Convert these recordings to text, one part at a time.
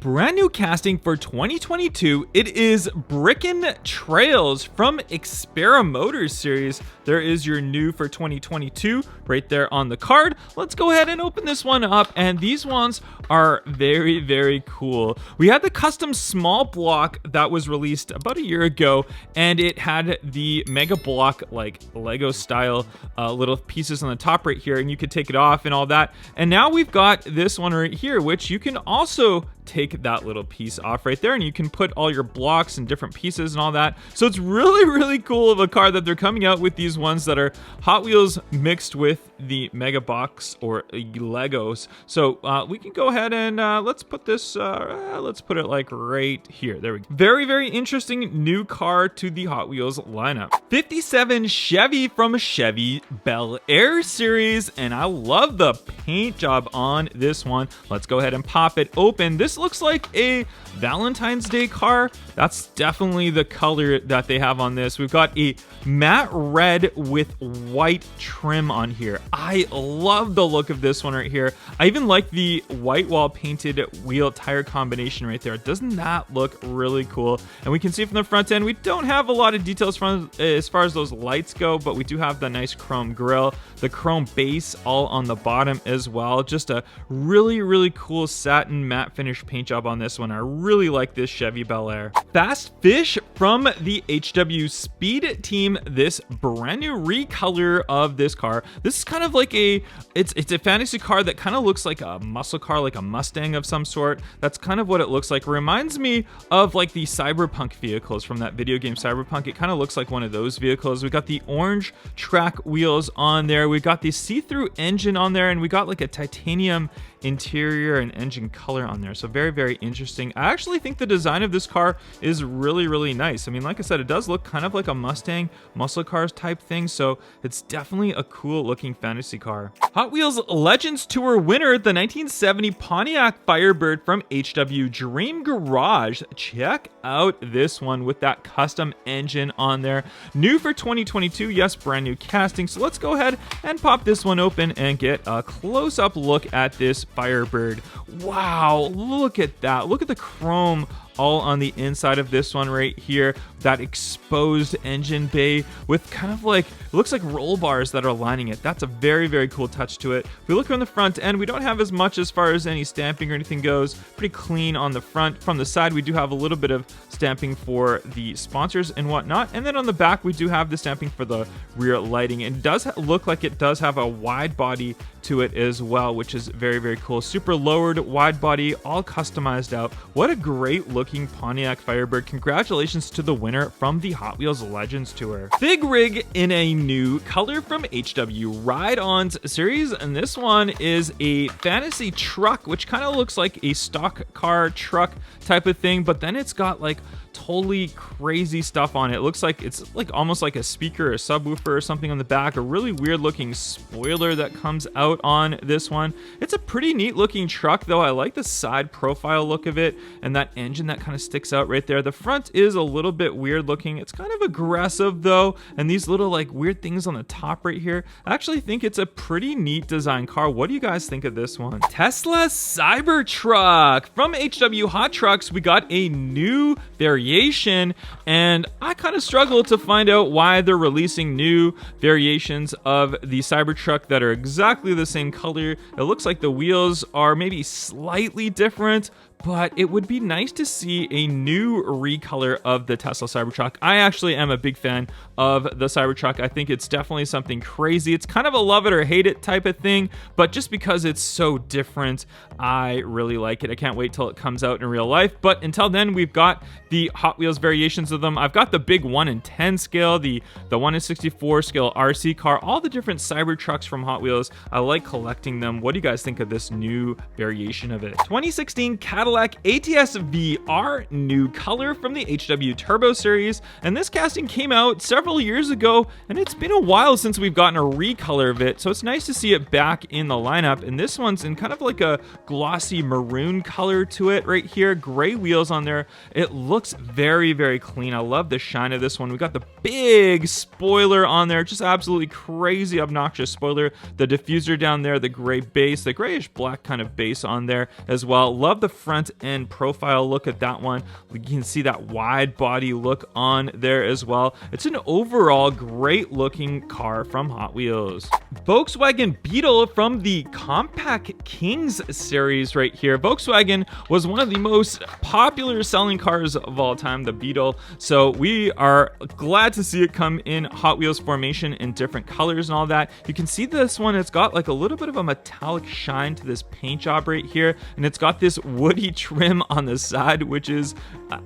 Brand new casting for 2022, it is Brickin' Trails from Xpera Motors series. There is your new for 2022 right there on the card. Let's go ahead and open this one up, and these ones are very, very cool. We had the custom small block that was released about a year ago, and it had the mega block like Lego style little pieces on the top right here, and you could take it off and all that. And now we've got this one right here, which you can also take that little piece off right there, and you can put all your blocks and different pieces and all that. So it's really, really cool of a car that they're coming out with these ones that are Hot Wheels mixed with the Mega Box or Legos. So we can go ahead and let's put this, let's put it like right here. There we go. Very, very interesting new car to the Hot Wheels lineup. 57 Chevy from Chevy Bel Air series, and I love the paint job on this one. Let's go ahead and pop it open. This looks like a Valentine's Day car. That's definitely the color that they have on this. We've got a matte red with white trim on here. I love the look of this one right here. I even like the white wall painted wheel tire combination right there. Doesn't that look really cool? And we can see from the front end, we don't have a lot of details from as far as those lights go, but we do have the nice chrome grille, the chrome base all on the bottom as well. Just a really, really cool satin matte finish paint job on this one. I really like this Chevy Bel Air. Fast Fish from the HW Speed team. This brand new recolor of this car. This is kind of like it's a fantasy car that kind of looks like a muscle car, like a Mustang of some sort. That's kind of what it looks like. Reminds me of like the Cyberpunk vehicles from that video game Cyberpunk. It kind of looks like one of those vehicles. We got the orange track wheels on there. We got the see-through engine on there, and we got like a titanium interior and engine color on there. So very, very interesting. I actually think the design of this car is really, really nice. I mean, like I said, it does look kind of like a Mustang muscle cars type thing, so it's definitely a cool looking fantasy car. Hot Wheels Legends Tour winner, the 1970 Pontiac Firebird from HW Dream Garage. Check out this one with that custom engine on there. New for 2022, yes, brand new casting. So let's go ahead and pop this one open and get a close-up look at this Firebird. Wow, look at that. Look at the chrome all on the inside of this one right here. That exposed engine bay with kind of like, it looks like roll bars that are lining it. That's a very, very cool touch to it. If we look on the front end, we don't have as much as far as any stamping or anything goes. Pretty clean on the front. From the side, we do have a little bit of stamping for the sponsors and whatnot. And then on the back, we do have the stamping for the rear lighting. It does look like it does have a wide body to it as well, which is very, very cool. Super lowered wide body, all customized out. What a great looking Pontiac Firebird. Congratulations to the winner from the Hot Wheels Legends Tour. Big rig in a new color from HW Ride-Ons series, and this one is a fantasy truck, which kind of looks like a stock car truck type of thing, but then it's got like totally crazy stuff on it. It looks like it's like almost like a speaker, a subwoofer or something on the back. A really weird looking spoiler that comes out on this one. It's a pretty neat looking truck though. I like the side profile look of it and that engine that kind of sticks out right there. The front is a little bit weird looking. It's kind of aggressive though, and these little like weird things on the top right here. I actually think it's a pretty neat design car. What do you guys think of this one? Tesla Cybertruck from HW Hot Trucks. We got a new variation, and I kind of struggle to find out why they're releasing new variations of the Cybertruck that are exactly the same color. It looks like the wheels are maybe slightly different, but it would be nice to see a new recolor of the Tesla Cybertruck. I actually am a big fan of the Cybertruck. I think it's definitely something crazy. It's kind of a love it or hate it type of thing, but just because it's so different, I really like it. I can't wait till it comes out in real life. But until then, we've got the Hot Wheels variations of them. I've got the big 1 in 10 scale, the 1 in 64 scale RC car, all the different Cybertrucks from Hot Wheels. I like collecting them. What do you guys think of this new variation of it? 2016 Cadillac ATS-V R, new color from the HW Turbo series, and this casting came out several years ago, and it's been a while since we've gotten a recolor of it, so it's nice to see it back in the lineup. And this one's in kind of like a glossy maroon color to it right here. Gray wheels on there. It looks very, very clean. I love the shine of this one. We got the big spoiler on there, just absolutely crazy obnoxious spoiler. The diffuser down there, the gray base, the grayish black kind of base on there as well. Love the front front end profile look at that one. You can see that wide body look on there as well. It's an overall great looking car from Hot Wheels. Volkswagen Beetle from the Compact Kings series right here. Volkswagen was one of the most popular selling cars of all time, the Beetle. So we are glad to see it come in Hot Wheels formation in different colors and all that. You can see this one, it's got like a little bit of a metallic shine to this paint job right here, and it's got this woody trim on the side, which is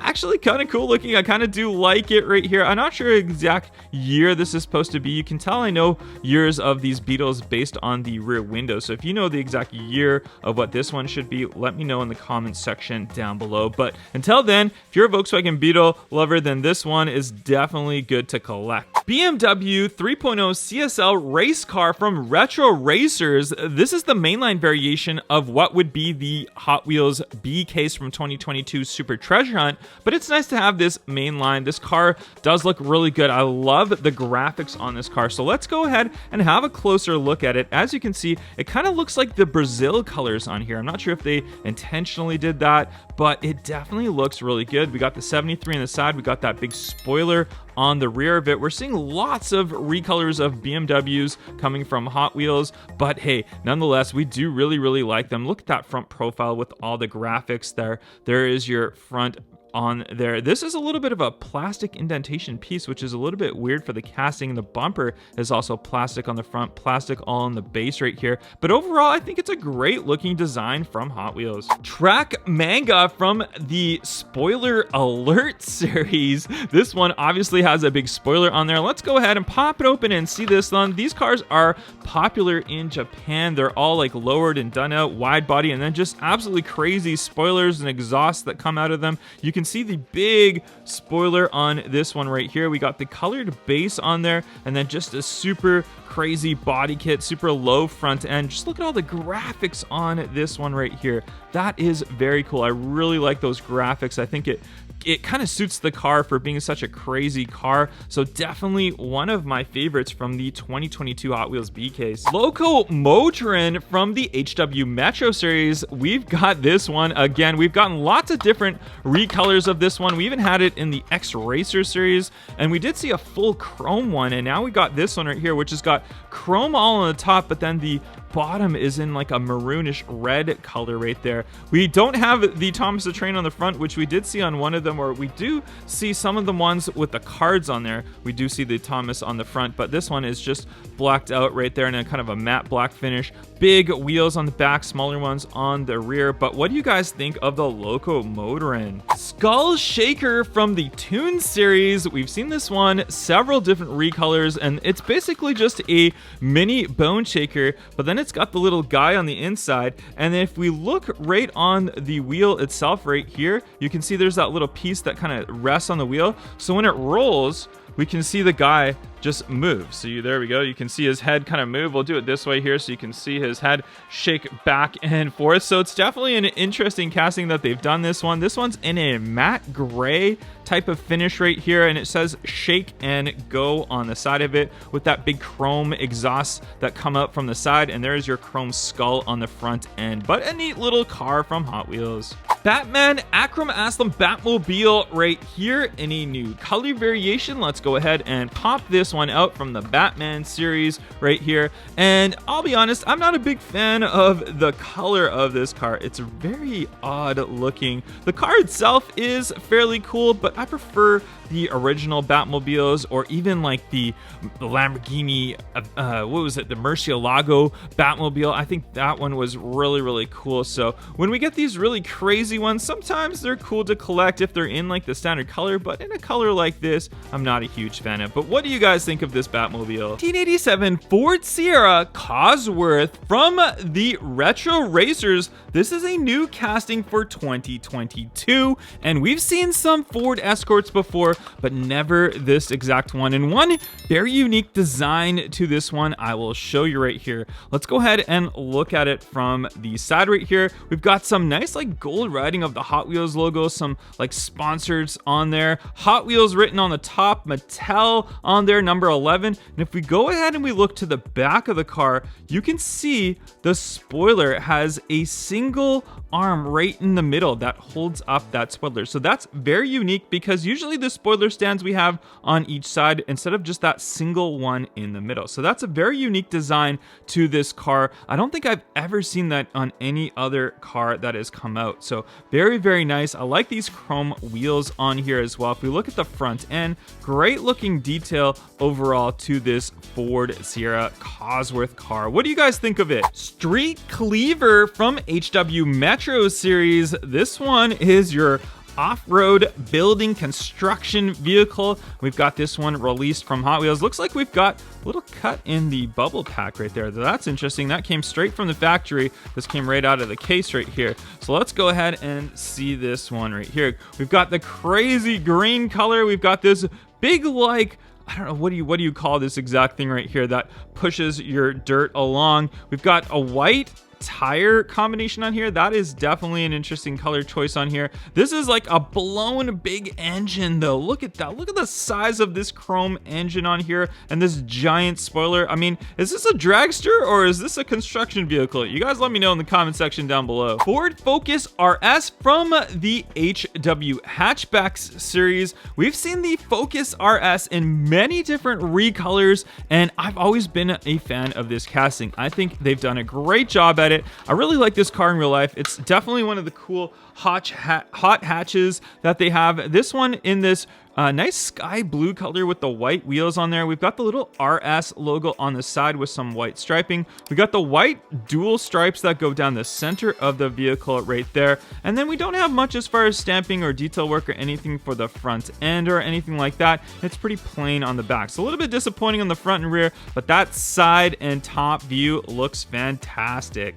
actually kind of cool looking. I kind of do like it right here. I'm not sure exact year this is supposed to be. You can tell I know years of these Beetles based on the rear window. So if you know the exact year of what this one should be, let me know in the comments section down below. But until then, if you're a Volkswagen Beetle lover, then this one is definitely good to collect. BMW 3.0 CSL Race Car from Retro Racers. This is the mainline variation of what would be the Hot Wheels B case from 2022 Super Treasure Hunt, but it's nice to have this mainline. This car does look really good. I love the graphics on this car. So let's go ahead and have a closer look at it. As you can see, it kind of looks like the Brazil colors on here. I'm not sure if they intentionally did that, but it definitely looks really good. We got the 73 on the side. We got that big spoiler on the rear of it. We're seeing lots of recolors of BMWs coming from Hot Wheels, but hey, nonetheless, we do really like them. Look at that front profile with all the graphics there. There is your front on there. This is a little bit of a plastic indentation piece, which is a little bit weird for the casting. The bumper is also plastic on the front, plastic all on the base right here. But overall, I think it's a great looking design from Hot Wheels. Track Manga from the Spoiler Alert series. This one obviously has a big spoiler on there. Let's go ahead and pop it open and see this one. These cars are popular in Japan. They're all like lowered and done out, wide body, and then just absolutely crazy spoilers and exhausts that come out of them. You can see the big spoiler on this one right here. We got the colored base on there, and then just a super crazy body kit, super low front end. Just look at all the graphics on this one right here. That is very cool. I really like those graphics. I think it kind of suits the car for being such a crazy car. So definitely one of my favorites from the 2022 Hot Wheels B case. Loco Motorin from the HW Metro series. We've got this one again. We've gotten lots of different recolors of this one. We even had it in the X Racer series, and we did see a full chrome one, and now we got this one right here, which has got chrome all on the top, but then the bottom is in like a maroonish red color right there. We don't have the Thomas the Train on the front, which we did see on one of them, or we do see some of the ones with the cards on there. We do see the Thomas on the front, but this one is just blacked out right there in a kind of a matte black finish. Big wheels on the back, smaller ones on the rear. But what do you guys think of the Loco Motorin? Skull Shaker from the Tooned series. We've seen this one several different recolors, and it's basically just a mini bone shaker, but then it's got the little guy on the inside. And if we look right on the wheel itself right here, you can see there's that little piece that kind of rests on the wheel. So when it rolls, we can see the guy just move. So there we go. You can see his head kind of move. We'll do it this way here so you can see his head shake back and forth. So it's definitely an interesting casting that they've done this one. This one's in a matte gray type of finish right here, and it says shake and go on the side of it with that big chrome exhaust that come up from the side, and there's your chrome skull on the front end. But a neat little car from Hot Wheels. Batman Akram Aslam Batmobile right here in a new color variation. Let's go ahead and pop this one out from the Batman series right here. And I'll be honest, I'm not a big fan of the color of this car. It's very odd looking. The car itself is fairly cool, but I prefer the original Batmobiles, or even like the Lamborghini, what was it, the Murcielago Batmobile. I think that one was really cool. So when we get these really crazy ones, sometimes they're cool to collect if they're in like the standard color, but in a color like this, I'm not a huge fan of. But what do you guys think of this Batmobile? 1987 Ford Sierra Cosworth from the Retro Racers. This is a new casting for 2022, and we've seen some Ford Escorts before, but never this exact one. And one very unique design to this one, I will show you right here. Let's go ahead and look at it from the side right here. We've got some nice like gold writing of the Hot Wheels logo, some like sponsors on there, Hot Wheels written on the top, Mattel on there, number 11. And if we go ahead and we look to the back of the car, you can see the spoiler has a single arm right in the middle that holds up that spoiler. So that's very unique because usually the spoiler stands we have on each side instead of just that single one in the middle. So that's a very unique design to this car. I don't think I've ever seen that on any other car that has come out. So very, very nice. I like these chrome wheels on here as well. If we look at the front end, great looking detail overall to this Ford Sierra Cosworth car. What do you guys think of it? Street Cleaver from HW Metro Series. This one is your off-road building construction vehicle. We've got this one released from Hot Wheels. Looks like we've got a little cut in the bubble pack right there. That's interesting. That came straight from the factory. This came right out of the case right here. So let's go ahead and see this one right here. We've got the crazy green color. We've got this big, like, I don't know, what do you call this exact thing right here that pushes your dirt along? We've got a white tire combination on here. That is definitely an interesting color choice on here. This is like a blown big engine though. Look at that. Look at the size of this chrome engine on here and this giant spoiler. I mean, is this a dragster or is this a construction vehicle? You guys let me know in the comment section down below. Ford Focus RS from the HW Hatchbacks series. We've seen the Focus RS in many different recolors and I've always been a fan of this casting. I think they've done a great job at it. I really like this car in real life. It's definitely one of the cool hot hatches that they have. This one in this nice sky blue color with the white wheels on there. We've got the little RS logo on the side with some white striping. We got the white dual stripes that go down the center of the vehicle right there. And then we don't have much as far as stamping or detail work or anything for the front end or anything like that. It's pretty plain on the back. So a little bit disappointing on the front and rear, but that side and top view looks fantastic.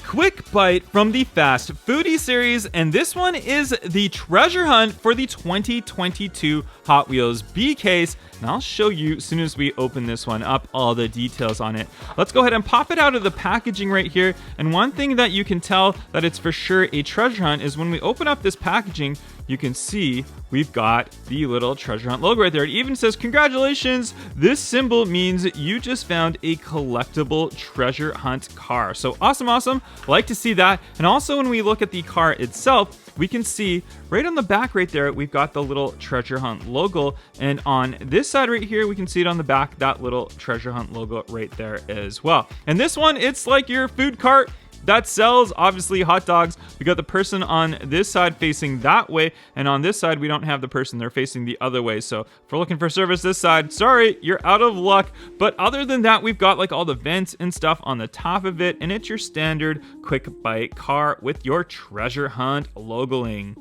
Quick Bite from the Fast Foodie series, and this one is the treasure hunt for the 2022 Hot Wheels B case, and I'll show you as soon as we open this one up all the details on it. Let's go ahead and pop it out of the packaging right here, and one thing that you can tell that it's for sure a treasure hunt is when we open up this packaging, you can see we've got the little treasure hunt logo right there. It even says, congratulations, this symbol means you just found a collectible treasure hunt car. So awesome, awesome. Like to see that. And also when we look at the car itself, we can see right on the back right there, we've got the little treasure hunt logo. And on this side right here, we can see it on the back, that little treasure hunt logo right there as well. And this one, it's like your food cart that sells obviously hot dogs. We got the person on this side facing that way, and on this side we don't have the person, they're facing the other way. So if we're looking for service this side, sorry, you're out of luck. But other than that, we've got like all the vents and stuff on the top of it, and it's your standard Quick Bite car with your treasure hunt logoing.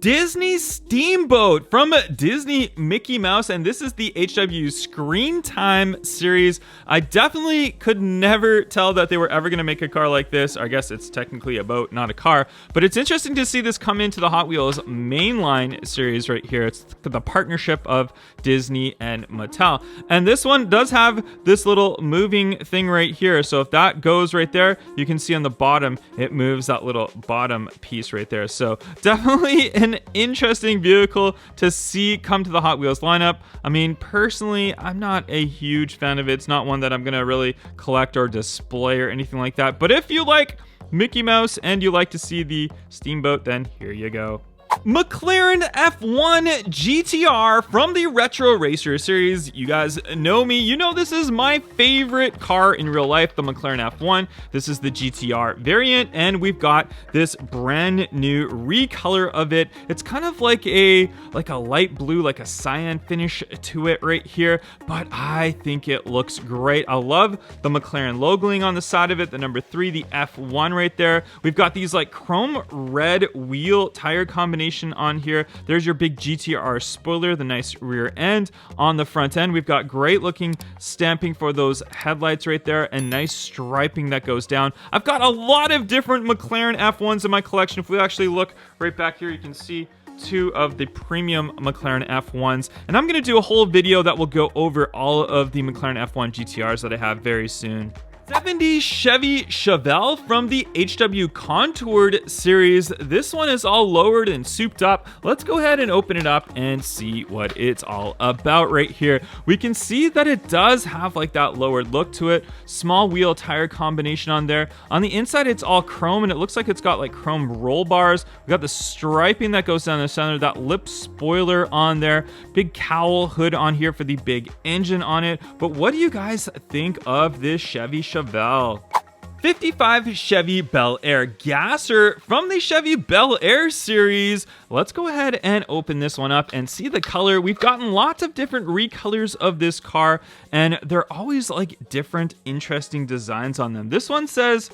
Disney Steamboat from Disney Mickey Mouse, and this is the HW Screen Time series. I definitely could never tell that they were ever going to make a car like this. I guess it's technically a boat, not a car, but it's interesting to see this come into the Hot Wheels Mainline series right here. It's the partnership of Disney and Mattel, and this one does have this little moving thing right here. So if that goes right there, you can see on the bottom, it moves that little bottom piece right there. So definitely an interesting vehicle to see come to the Hot Wheels lineup. I mean, personally, I'm not a huge fan of it. It's not one that I'm gonna really collect or display or anything like that. But if you like Mickey Mouse and you like to see the Steamboat, then here you go. McLaren F1 GTR from the Retro Racer series. You guys know me. You know this is my favorite car in real life, the McLaren F1. This is the GTR variant, and we've got this brand new recolor of it. It's kind of like a light blue, like a cyan finish to it right here, but I think it looks great. I love the McLaren logoing on the side of it, the number 3, the F1 right there. We've got these like chrome red wheel tire combination on here. There's your big GTR spoiler, the nice rear end. On the front end, we've got great looking stamping for those headlights right there and nice striping that goes down. I've got a lot of different McLaren F1s in my collection. If we actually look right back here, you can see 2 of the premium McLaren F1s, and I'm going to do a whole video that will go over all of the McLaren F1 GTRs that I have very soon. 70 Chevy Chevelle from the HW Contoured series. This one is all lowered and souped up. Let's go ahead and open it up and see what it's all about right here. We can see that it does have like that lowered look to it. Small wheel tire combination on there. On the inside, it's all chrome, and it looks like it's got like chrome roll bars. We got the striping that goes down the center, that lip spoiler on there, big cowl hood on here for the big engine on it. But what do you guys think of this Chevy Chevelle? 55 Chevy Bel Air Gasser from the Chevy Bel Air series. Let's go ahead and open this one up and see the color. We've gotten lots of different recolors of this car, and they're always like different interesting designs on them. This one says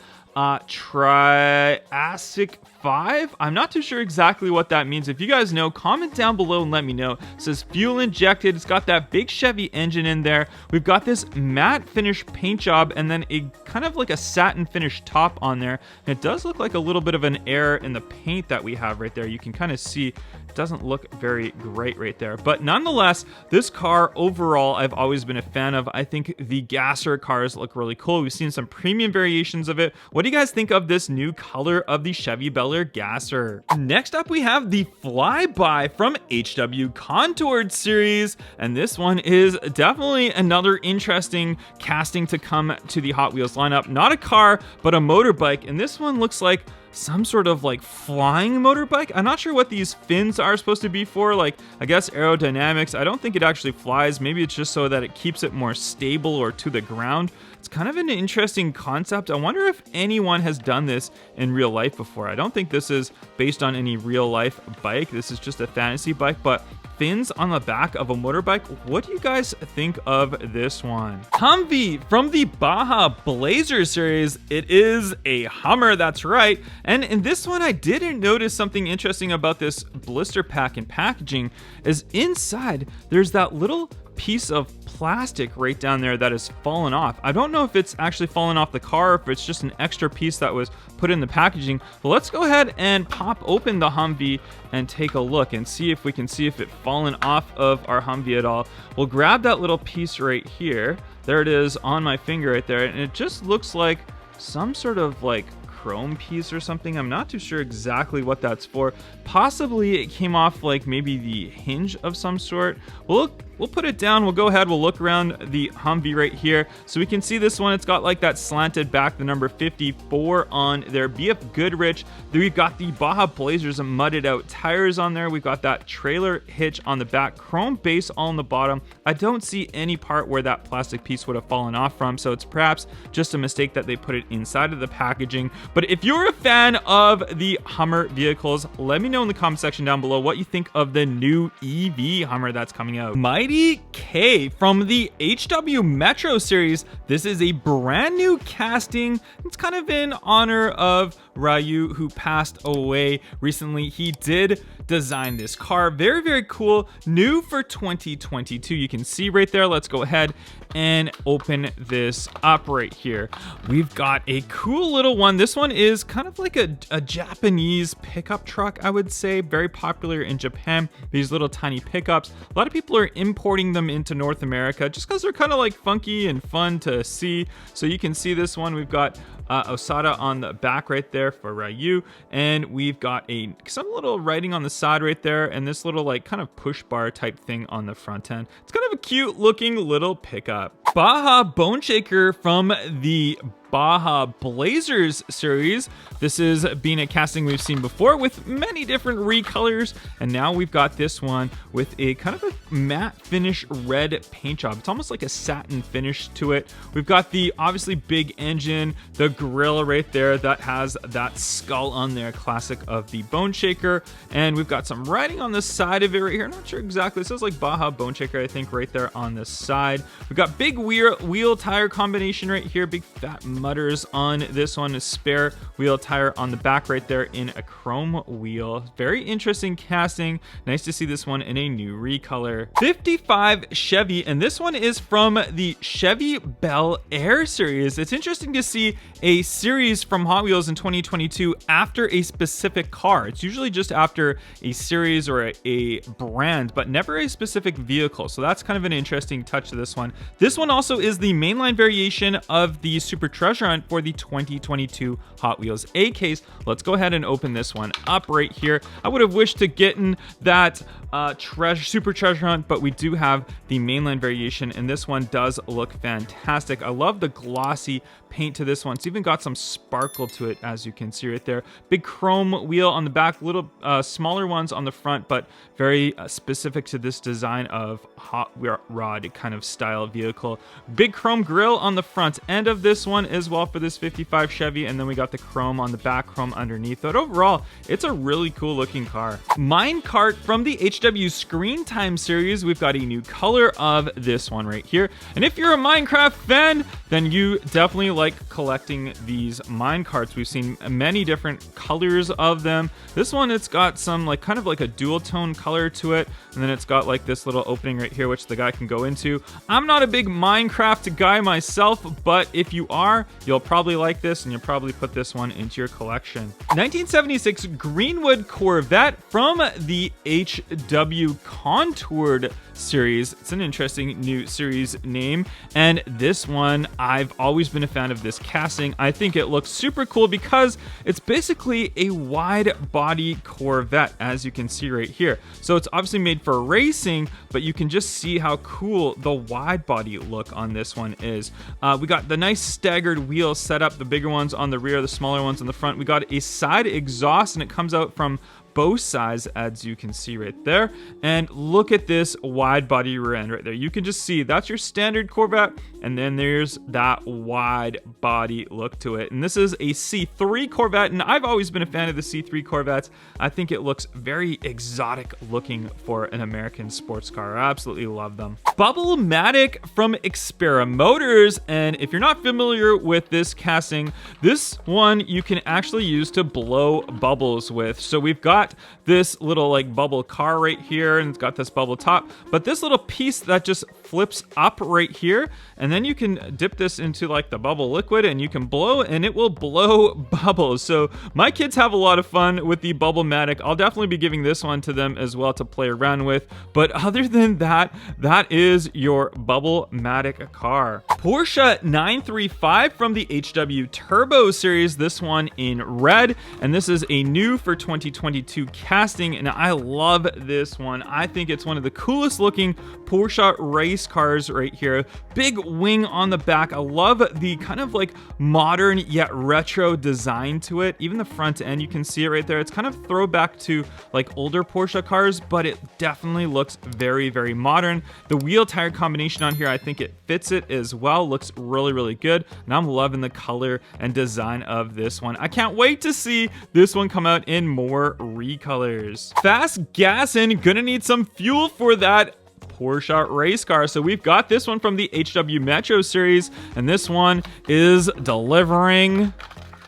Triassic 5. I'm not too sure exactly what that means. If you guys know, comment down below and let me know. It says fuel injected. It's got that big Chevy engine in there. We've got this matte finish paint job and then a kind of like a satin finish top on there. And it does look like a little bit of an error in the paint that we have right there. You can kind of see it doesn't look very great right there. But nonetheless, this car overall, I've always been a fan of. I think the Gasser cars look really cool. We've seen some premium variations of it. What do you guys think of this new color of the Chevy Bel Air Gasser? Next up, we have the Flyby from HW Contoured series, and this one is definitely another interesting casting to come to the Hot Wheels lineup. Not a car, but a motorbike, and this one looks like some sort of like flying motorbike. I'm not sure what these fins are supposed to be for, like I guess aerodynamics. I don't think it actually flies. Maybe it's just so that it keeps it more stable or to the ground. It's kind of an interesting concept. I wonder if anyone has done this in real life before. I don't think this is based on any real life bike. This is just a fantasy bike, but fins on the back of a motorbike. What do you guys think of this one? Humvee from the Baja Blazer series. It is a Hummer, that's right. And in this one, I didn't notice something interesting about this blister pack and packaging is inside there's that little piece of plastic right down there that has fallen off. I don't know if it's actually fallen off the car or if it's just an extra piece that was put in the packaging. But let's go ahead and pop open the Humvee and take a look and see if we can see if it's fallen off of our Humvee at all. We'll grab that little piece right here. There it is on my finger right there, and it just looks like some sort of like chrome piece or something. I'm not too sure exactly what that's for. Possibly it came off like maybe the hinge of some sort. We'll put it down. We'll go ahead. We'll look around the Humvee right here. So we can see this one. It's got like that slanted back, the number 54 on there. BF Goodrich. Then we've got the Baja Blazers and mudded out tires on there. We've got that trailer hitch on the back, chrome base all on the bottom. I don't see any part where that plastic piece would have fallen off from. So it's perhaps just a mistake that they put it inside of the packaging. But if you're a fan of the Hummer vehicles, let me know in the comment section down below what you think of the new EV Hummer that's coming out. Mighty K from the HW Metro series. This is a brand new casting. It's kind of in honor of Ryu, who passed away recently. He did design this car. Very, very cool. New for 2022. You can see right there. Let's go ahead and open this up right here. We've got a cool little one. This one is kind of like a Japanese pickup truck, I would say. Very popular in Japan. These little tiny pickups. A lot of people are importing them into North America just because they're kind of like funky and fun to see. So you can see this one. We've got Osada on the back right there for Ryu, and we've got some little writing on the side right there, and this little like kind of push bar type thing on the front end. It's kind of a cute looking little pickup. Baja Bone Shaker from the Baja Blazers series. This is being a casting we've seen before with many different recolors, and now we've got this one with a kind of a matte finish red paint job. It's almost like a satin finish to it. We've got the obviously big engine, the grille right there that has that skull on there, classic of the Bone Shaker, and we've got some writing on the side of it right here. Not sure exactly. It says like Baja Bone Shaker, I think, right there on the side. We've got big wheel tire combination right here, big fat mudders on this one, a spare wheel tire on the back right there in a chrome wheel. Very interesting casting. Nice to see this one in a new recolor. 55 Chevy, and this one is from the Chevy Bel Air series. It's interesting to see a series from Hot Wheels in 2022 after a specific car. It's usually just after a series or a brand, but never a specific vehicle. So that's kind of an interesting touch to this one. This one also is the mainline variation of the Super Truck treasure hunt for the 2022 Hot Wheels A case. Let's go ahead and open this one up right here. I would have wished to get in that super treasure hunt, but we do have the mainline variation, and this one does look fantastic. I love the glossy paint to this one. It's even got some sparkle to it, as you can see right there. Big chrome wheel on the back, little smaller ones on the front, but very specific to this design of hot rod kind of style vehicle. Big chrome grille on the front end of this one as well for this 55 Chevy, and then we got the chrome on the back, chrome underneath. But overall, it's a really cool looking car. Minecart from the HW Screen Time series. We've got a new color of this one right here. And if you're a Minecraft fan, then you definitely like collecting these minecarts. We've seen many different colors of them. This one, it's got some like kind of like a dual tone color to it, and then it's got like this little opening right here which the guy can go into. I'm not a big Minecraft guy myself, but if you are, you'll probably like this and you'll probably put this one into your collection. 1976 Greenwood Corvette from the HW Contoured series. It's an interesting new series name, and this one, I've always been a fan of this casting. I think it looks super cool because it's basically a wide body Corvette, as you can see right here. So it's obviously made for racing, but you can just see how cool the wide body look on this one is. We got the nice staggered wheels set up, the bigger ones on the rear, the smaller ones on the front. We got a side exhaust, and it comes out from both sides, as you can see right there. And look at this wide body rear end right there. You can just see that's your standard Corvette, and then there's that wide body look to it. And this is a C3 Corvette, and I've always been a fan of the C3 Corvettes. I think it looks very exotic looking for an American sports car. I absolutely love them. Bubble-Matic from Xpera Motors, and if you're not familiar with this casting, this one you can actually use to blow bubbles with. So we've got this little like bubble car right here, and it's got this bubble top, but this little piece that just flips up right here, and then you can dip this into like the bubble liquid and you can blow, and it will blow bubbles. So my kids have a lot of fun with the Bubble-Matic. I'll definitely be giving this one to them as well to play around with. But other than that, that is your Bubble-Matic car. Porsche 935 from the HW Turbo series, this one in red, and this is a new for 2022 casting, and I love this one. I think it's one of the coolest looking Porsche race cars right here. Big wing on the back. I love the kind of like modern yet retro design to it. Even the front end, you can see it right there. It's kind of throwback to like older Porsche cars, but it definitely looks very, very modern. The wheel tire combination on here, I think it fits it as well. Looks really, really good. And I'm loving the color and design of this one. I can't wait to see this one come out in more recolors. Fast gassing, gonna need some fuel for that Porsche race car. So we've got this one from the HW Metro series, and this one is delivering,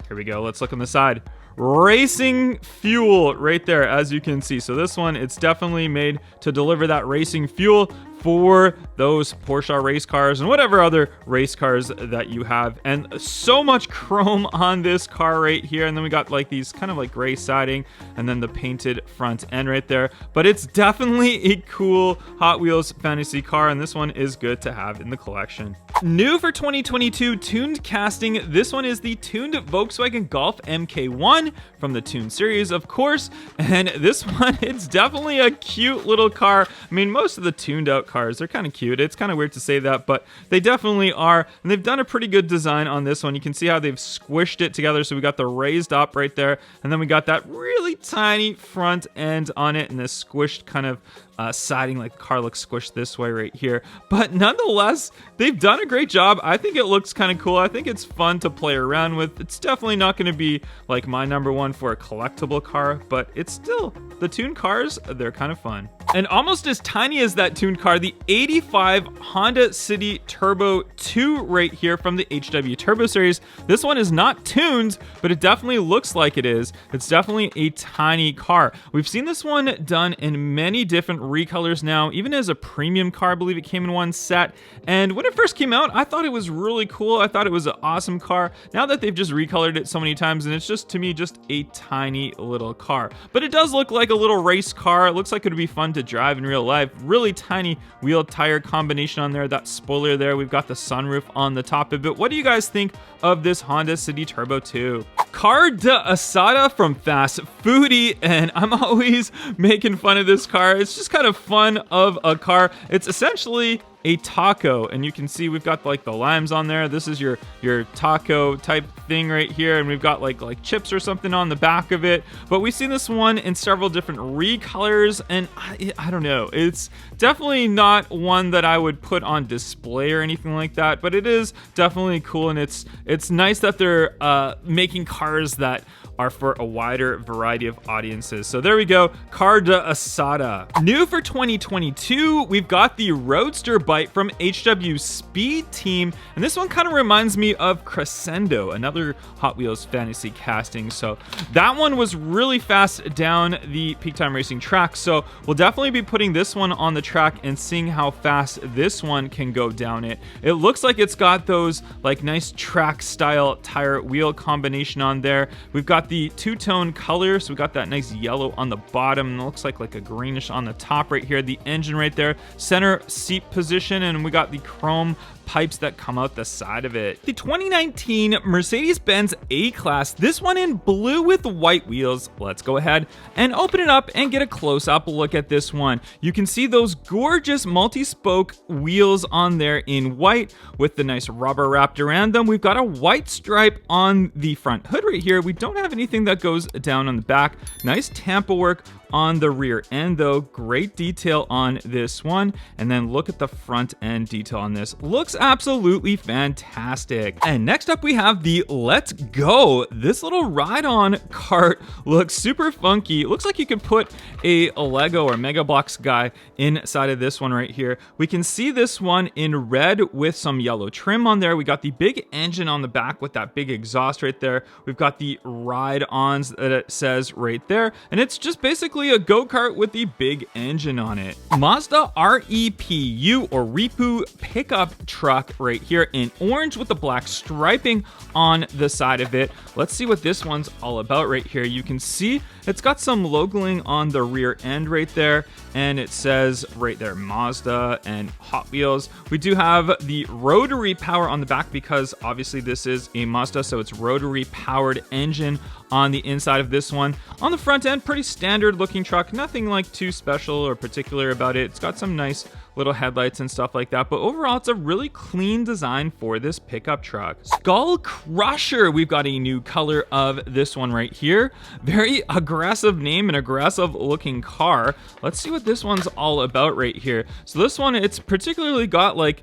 here we go, let's look on the side, racing fuel right there, as you can see. So this one, it's definitely made to deliver that racing fuel for those Porsche race cars and whatever other race cars that you have. And so much chrome on this car right here. And then we got like these kind of like gray siding and then the painted front end right there. But it's definitely a cool Hot Wheels fantasy car, and this one is good to have in the collection. New for 2022 tuned casting. This one is the tuned Volkswagen Golf MK1 from the Tooned series, of course. And this one, it's definitely a cute little car. I mean, most of the tuned out cars, they're kind of cute. It's kind of weird to say that, but they definitely are. And they've done a pretty good design on this one. You can see how they've squished it together. So we got the raised up right there, and then we got that really tiny front end on it, and this squished kind of siding, like the car looks squished this way right here. But nonetheless, they've done a great job. I think it looks kind of cool. I think it's fun to play around with. It's definitely not going to be like my number one for a collectible car, but it's still, the tuned cars, they're kind of fun. And almost as tiny as that tuned car, the 85 Honda City Turbo 2 right here from the HW Turbo series. This one is not tuned, but it definitely looks like it is. It's definitely a tiny car. We've seen this one done in many different recolors now, even as a premium car. I believe it came in one set. And when it first came out, I thought it was really cool. I thought it was an awesome car. Now that they've just recolored it so many times, and it's just, to me, just a tiny little car. But it does look like a little race car. It looks like it would be fun to to drive in real life. Really tiny wheel tire combination on there. That spoiler there. We've got the sunroof on the top of it. What do you guys think of this Honda City Turbo 2? Car de Asada from Fast Foodie, and I'm always making fun of this car. It's just kind of fun of a car. It's essentially a taco, and you can see we've got like the limes on there. This is your taco type thing right here, and we've got like chips or something on the back of it. But we've seen this one in several different recolors, and I don't know, it's definitely not one that I would put on display or anything like that, but it is definitely cool, and it's nice that they're making cars that are for a wider variety of audiences. So there we go, Car de Asada. New for 2022, we've got the Roadster Bike from HW Speed Team, and this one kind of reminds me of Crescendo, another Hot Wheels fantasy casting. So that one was really fast down the Peak Time Racing track, so we'll definitely be putting this one on the track and seeing how fast this one can go down it. It looks like it's got those like nice track style tire wheel combination on there. We've got the two-tone color, so we got that nice yellow on the bottom, and it looks like a greenish on the top right here. The engine right there, center seat position, and we got the chrome pipes that come out the side of it. The 2019 Mercedes-Benz A-Class, this one in blue with white wheels. Let's go ahead and open it up and get a close-up look at this one. You can see those gorgeous multi-spoke wheels on there in white with the nice rubber wrapped around them. We've got a white stripe on the front hood right here. We don't have anything that goes down on the back. Nice Tampa work on the rear end though. Great detail on this one. And then look at the front end detail on this. Looks absolutely fantastic. And next up we have the Let's Go. This little ride-on cart looks super funky. It looks like you could put a Lego or Mega Bloks guy inside of this one right here. We can see this one in red with some yellow trim on there. We got the big engine on the back with that big exhaust right there. We've got the Ride-Ons that it says right there. And it's just basically a go-kart with the big engine on it. Mazda REPU or REPU pickup truck right here in orange with the black striping on the side of it. Let's see what this one's all about right here. You can see it's got some logoing on the rear end right there, and it says right there Mazda and Hot Wheels. We do have the rotary power on the back because obviously this is a Mazda, so it's rotary powered engine on the inside of this one. On the front end, pretty standard looking truck, nothing like too special or particular about it. It's got some nice little headlights and stuff like that, but overall it's a really clean design for this pickup truck. Skull Crusher, we've got a new color of this one right here. Very aggressive name and aggressive looking car. Let's see what this one's all about right here. So this one, it's particularly got like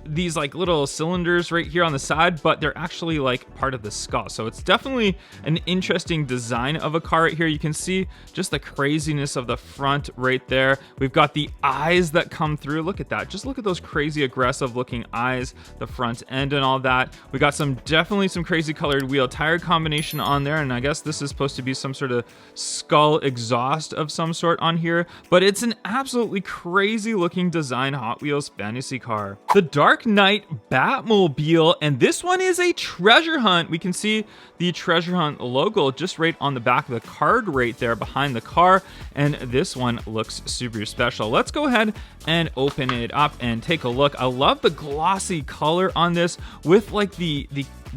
these like little cylinders right here on the side, but they're actually like part of the skull. So it's definitely an interesting design of a car right here. You can see just the craziness of the front right there. We've got the eyes that come through. Look at that. Just look at those crazy aggressive looking eyes, the front end and all that. We got definitely some crazy colored wheel tire combination on there, and I guess this is supposed to be some sort of skull exhaust of some sort on here, but it's an absolutely crazy looking design Hot Wheels fantasy car. The Dark Knight Batmobile, and this one is a treasure hunt. We can see the treasure hunt logo just right on the back of the card right there behind the car, and this one looks super special. Let's go ahead and open it up and take a look. I love the glossy color on this with like the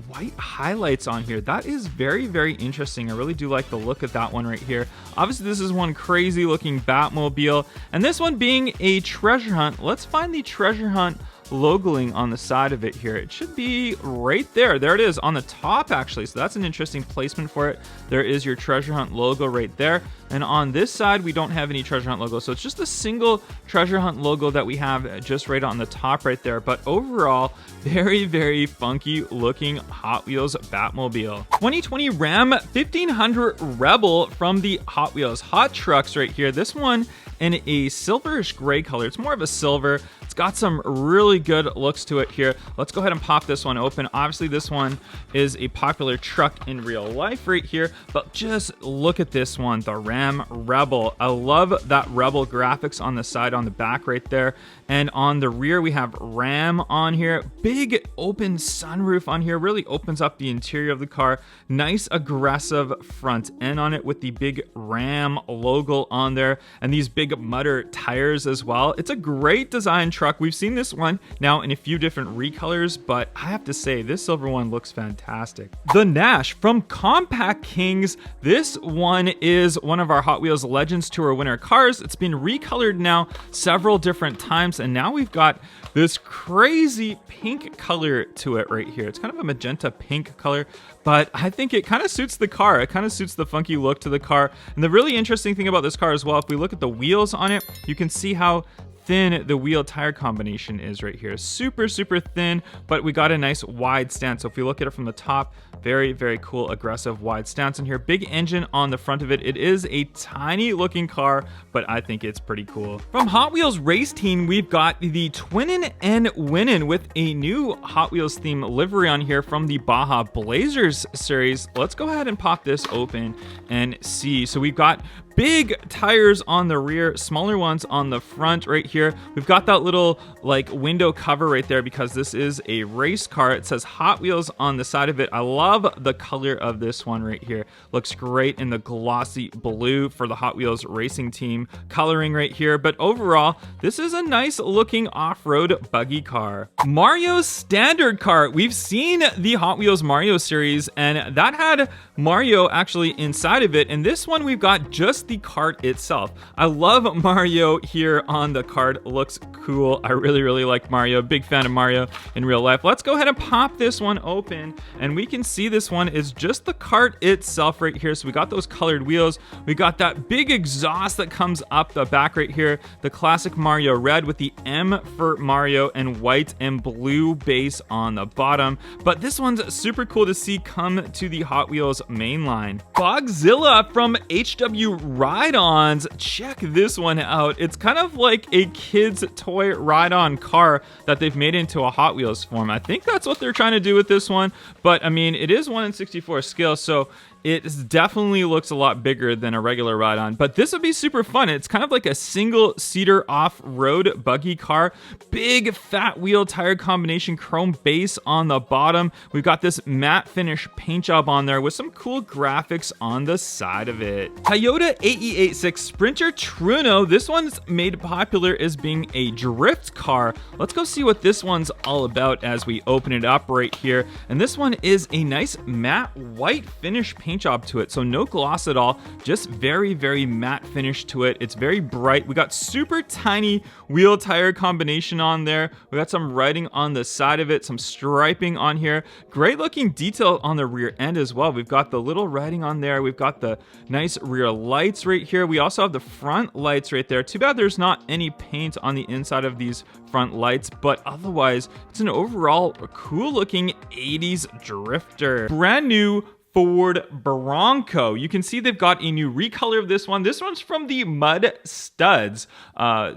white highlights on here. That is very, very interesting. I really do like the look of that one right here. Obviously this is one crazy looking Batmobile, and this one being a treasure hunt. Let's find the treasure hunt logoing on the side of it here. It should be right there. There it is on the top actually. So that's an interesting placement for it. There is your treasure hunt logo right there. And on this side, we don't have any treasure hunt logo. So it's just a single treasure hunt logo that we have just right on the top right there. But overall, very, very funky looking Hot Wheels Batmobile. 2020 Ram 1500 Rebel from the Hot Wheels Hot Trucks right here. This one in a silverish gray color. It's more of a silver. It's got some really good looks to it here. Let's go ahead and pop this one open. Obviously, this one is a popular truck in real life right here, but just look at this one, the Ram Ram Rebel. I love that Rebel graphics on the side, on the back right there. And on the rear, we have Ram on here. Big open sunroof on here, really opens up the interior of the car. Nice aggressive front end on it with the big Ram logo on there and these big Mutter tires as well. It's a great design truck. We've seen this one now in a few different recolors, but I have to say this silver one looks fantastic. The Nash from Compact Kings. This one is one of our Hot Wheels Legends Tour winner cars. It's been recolored now several different times, and now we've got this crazy pink color to it right here. It's kind of a magenta pink color, but I think it kind of suits the car. It kind of suits the funky look to the car. And the really interesting thing about this car as well, if we look at the wheels on it, you can see how thin the wheel tire combination is right here. Super thin, but we got a nice wide stance. So if we look at it from the top, very cool aggressive wide stance in here. Big engine on the front of it. It is a tiny looking car, but I think it's pretty cool. From Hot Wheels Race Team, we've got the Twinnin' and Winnin' with a new Hot Wheels theme livery on here from the Baja Blazers series. Let's go ahead and pop this open and see. So we've got big tires on the rear, smaller ones on the front right here. We've got that little like window cover right there because this is a race car. It says Hot Wheels on the side of it. I love the color of this one right here. Looks great in the glossy blue for the Hot Wheels racing team coloring right here. But overall, this is a nice looking off-road buggy car. Mario's standard car. We've seen the Hot Wheels Mario series, and that had Mario actually inside of it. And this one, we've got just the cart itself. I love Mario here on the cart. Looks cool. I really like Mario. Big fan of Mario in real life. Let's go ahead and pop this one open, and we can see this one is just the cart itself right here. So we got those colored wheels. We got that big exhaust that comes up the back right here. The classic Mario red with the M for Mario and white and blue base on the bottom. But this one's super cool to see come to the Hot Wheels mainline. Godzilla from HW Ride-Ons. Check this one out. It's kind of like a kid's toy ride-on car that they've made into a Hot Wheels form. I think that's what they're trying to do with this one. But I mean, it is 1/64 scale, so it definitely looks a lot bigger than a regular ride-on, but this would be super fun. It's kind of like a single-seater off-road buggy car. Big fat wheel tire combination, chrome base on the bottom. We've got this matte finish paint job on there with some cool graphics on the side of it. Toyota AE86 Sprinter Truno. This one's made popular as being a drift car. Let's go see what this one's all about as we open it up right here. And this one is a nice matte white finish paint job to it, so no gloss at all, just very matte finish to it. It's very bright. We got super tiny wheel tire combination on there. We got some writing on the side of it, some striping on here. Great looking detail on the rear end as well. We've got the little writing on there. We've got the nice rear lights right here. We also have the front lights right there. Too bad there's not any paint on the inside of these front lights, but otherwise it's an overall cool looking 80s drifter. Brand new Ford Bronco. You can see they've got a new recolor of this one. This one's from the Mud Studs.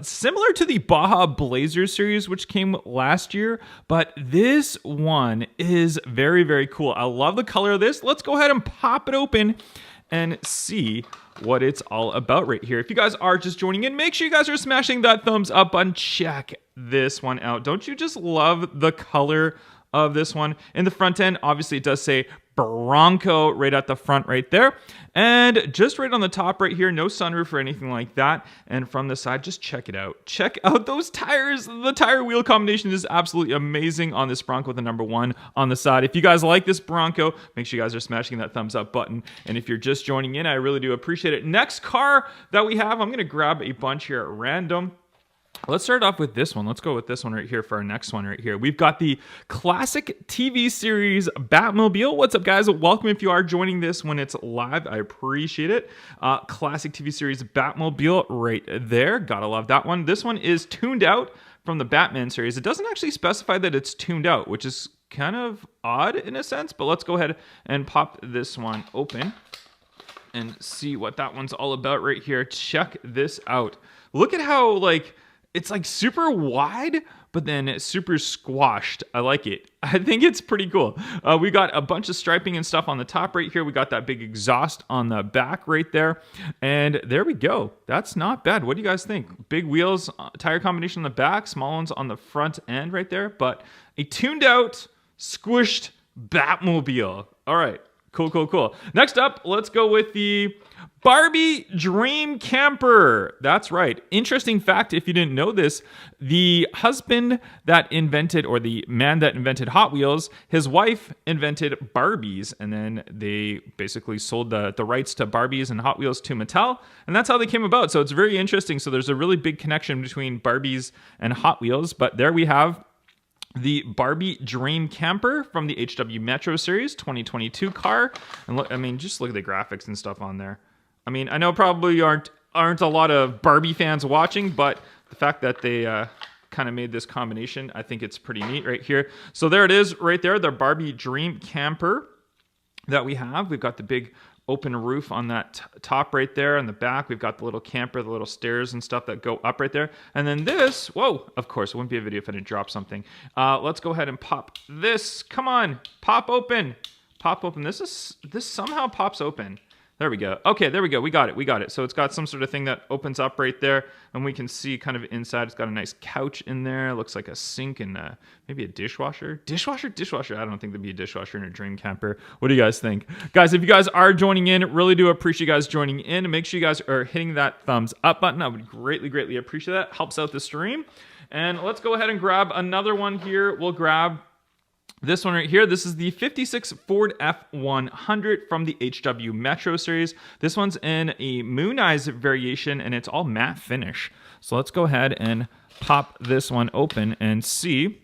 Similar to the Baja Blazer series, which came last year, but this one is very cool. I love the color of this. Let's go ahead and pop it open and see what it's all about right here. If you guys are just joining in, make sure you guys are smashing that thumbs up button. Check this one out. Don't you just love the color of this one? In the front end, obviously it does say Bronco right at the front right there, and just right on the top right here, no sunroof or anything like that. And from the side, just check it out. Check out those tires. The tire wheel combination is absolutely amazing on this Bronco with the number 1 on the side. If you guys like this Bronco, make sure you guys are smashing that thumbs up button. And if you're just joining in, I really do appreciate it. Next car that we have, I'm gonna grab a bunch here at random. Let's start off with this one. Let's go with this one right here for our next one right here. We've got the classic TV series Batmobile. What's up, guys? Welcome if you are joining this when it's live. I appreciate it. Classic TV series Batmobile right there. Gotta love that one. This one is tuned out from the Batman series. It doesn't actually specify that it's tuned out, which is kind of odd in a sense, but let's go ahead and pop this one open and see what that one's all about right here. Check this out. Look at how, like, it's like super wide, but then super squashed. I like it. I think it's pretty cool. We got a bunch of striping and stuff on the top right here. We got that big exhaust on the back right there. And there we go. That's not bad. What do you guys think? Big wheels, tire combination on the back, small ones on the front end right there, but a tuned out, squished Batmobile. All right. Cool, cool, cool. Next up, let's go with the Barbie Dream Camper. That's right. Interesting fact, if you didn't know this, the husband that invented, or the man that invented Hot Wheels, his wife invented Barbies, and then they basically sold the rights to Barbies and Hot Wheels to Mattel, and that's how they came about. So it's very interesting. So there's a really big connection between Barbies and Hot Wheels, but there we have the Barbie Dream Camper from the HW Metro Series 2022 car. And look, I mean, just look at the graphics and stuff on there. I mean, I know probably aren't a lot of Barbie fans watching, but the fact that they kind of made this combination, I think it's pretty neat right here. So there it is right there, the Barbie Dream Camper that we have. We've got the big open roof on that top right there. On the back, we've got the little camper, the little stairs and stuff that go up right there. And then this, whoa, of course, it wouldn't be a video if I didn't drop something. Let's go ahead and pop this. Come on, pop open. Pop open. This somehow pops open. There we go. Okay, there we go. We got it. So it's got some sort of thing that opens up right there, and we can see kind of inside. It's got a nice couch in there. It looks like a sink and maybe a dishwasher. Dishwasher? I don't think there'd be a dishwasher in a dream camper. What do you guys think? Guys, if you guys are joining in, really do appreciate you guys joining in. Make sure you guys are hitting that thumbs up button. I would greatly, greatly appreciate that. Helps out the stream. And let's go ahead and grab another one here. We'll grab this one right here. This is the 56 Ford F100 from the HW Metro Series. This one's in a Moon Eyes variation, and it's all matte finish. So let's go ahead and pop this one open and see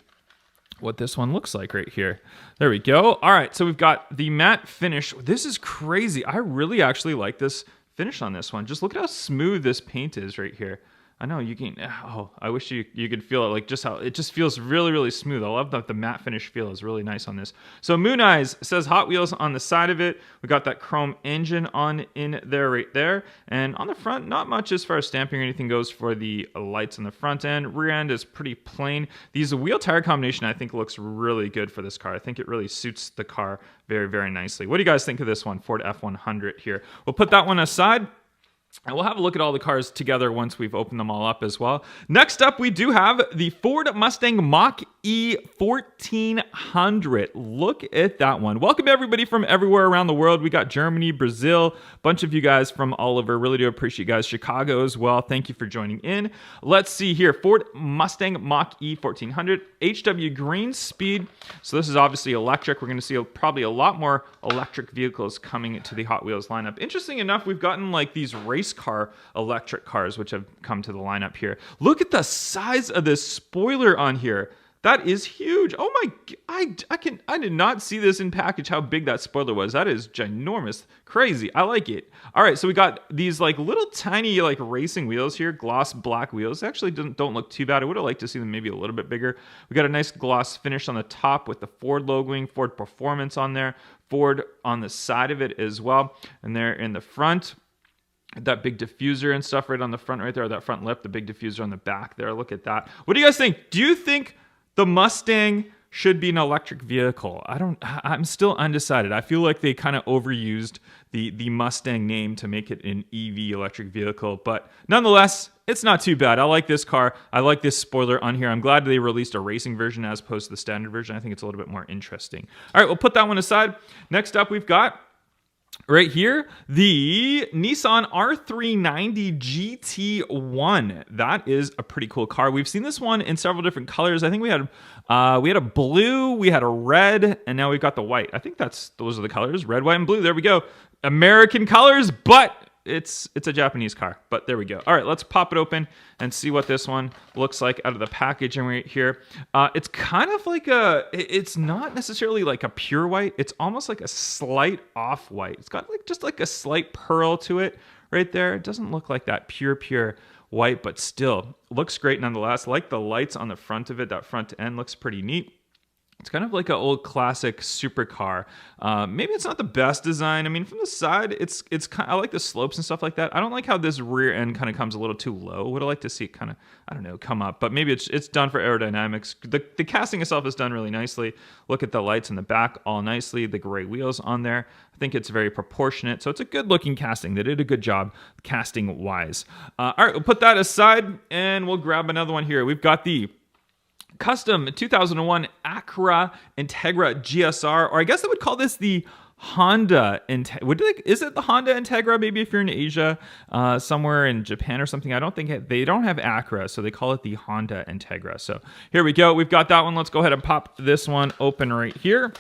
what this one looks like right here. There we go. All right, so we've got the matte finish. This is crazy. I really actually like this finish on this one. Just look at how smooth this paint is right here. I know you can, oh, I wish you could feel it, like just how, it just feels really, really smooth. I love that the matte finish feel is really nice on this. So Moon Eyes says Hot Wheels on the side of it. We got that chrome engine on in there right there. And on the front, not much as far as stamping or anything goes for the lights on the front end. Rear end is pretty plain. These wheel tire combination I think looks really good for this car. I think it really suits the car very, very nicely. What do you guys think of this one, Ford F100 here? We'll put that one aside. And we'll have a look at all the cars together once we've opened them all up as well. Next up, we do have the Ford Mustang Mach-E 1400. Look at that one. Welcome everybody from everywhere around the world. We got Germany, Brazil, a bunch of you guys from all over. Really do appreciate you guys. Chicago as well. Thank you for joining in. Let's see here. Ford Mustang Mach-E 1400. HW Green Speed. So this is obviously electric. We're going to see probably a lot more electric vehicles coming to the Hot Wheels lineup. Interesting enough, we've gotten like these race car electric cars which have come to the lineup here. Look at the size of this spoiler on here. That is huge. Oh my, I did not see this in package how big that spoiler was. That is ginormous. Crazy. I like it. All right, so we got these like little tiny like racing wheels here, gloss black wheels. They actually don't look too bad. I would have liked to see them maybe a little bit bigger. We got a nice gloss finish on the top with the Ford logoing, Ford Performance on there, Ford on the side of it as well. And there in the front, that big diffuser and stuff right on the front right there, that front lip, the big diffuser on the back there. Look at that. What do you guys think? Do you think the Mustang should be an electric vehicle? I'm still undecided. I feel like they kind of overused the Mustang name to make it an EV electric vehicle, but nonetheless, it's not too bad. I like this car. I like this spoiler on here. I'm glad they released a racing version as opposed to the standard version. I think it's a little bit more interesting. All right, we'll put that one aside. Next up, we've got right here, the Nissan R390 GT1. That is a pretty cool car. We've seen this one in several different colors. I think we had a blue, we had a red, and now we've got the white. I think those are the colors, red, white, and blue. There we go. American colors, but it's a Japanese car, but there we go. All right, let's pop it open and see what this one looks like out of the packaging right here. It's kind of like it's not necessarily like a pure white. It's almost like a slight off-white. It's got like just like a slight pearl to it right there. It doesn't look like that pure white, but still looks great nonetheless. Like the lights on the front of it, that front end looks pretty neat. It's kind of like an old classic supercar. Maybe it's not the best design. I mean, from the side, it's kind. I like the slopes and stuff like that. I don't like how this rear end kind of comes a little too low. Would I like to see it kind of, I don't know, come up? But maybe it's done for aerodynamics. The casting itself is done really nicely. Look at the lights in the back, all nicely. The gray wheels on there. I think it's very proportionate. So it's a good looking casting. They did a good job casting wise. All right, we'll put that aside and we'll grab another one here. We've got the custom 2001 Acura Integra GSR, or I guess I would call this the Honda Integra. Is it the Honda Integra? Maybe if you're in Asia, somewhere in Japan or something. I don't think they don't have Acura, so they call it the Honda Integra. So here we go. We've got that one. Let's go ahead and pop this one open right here.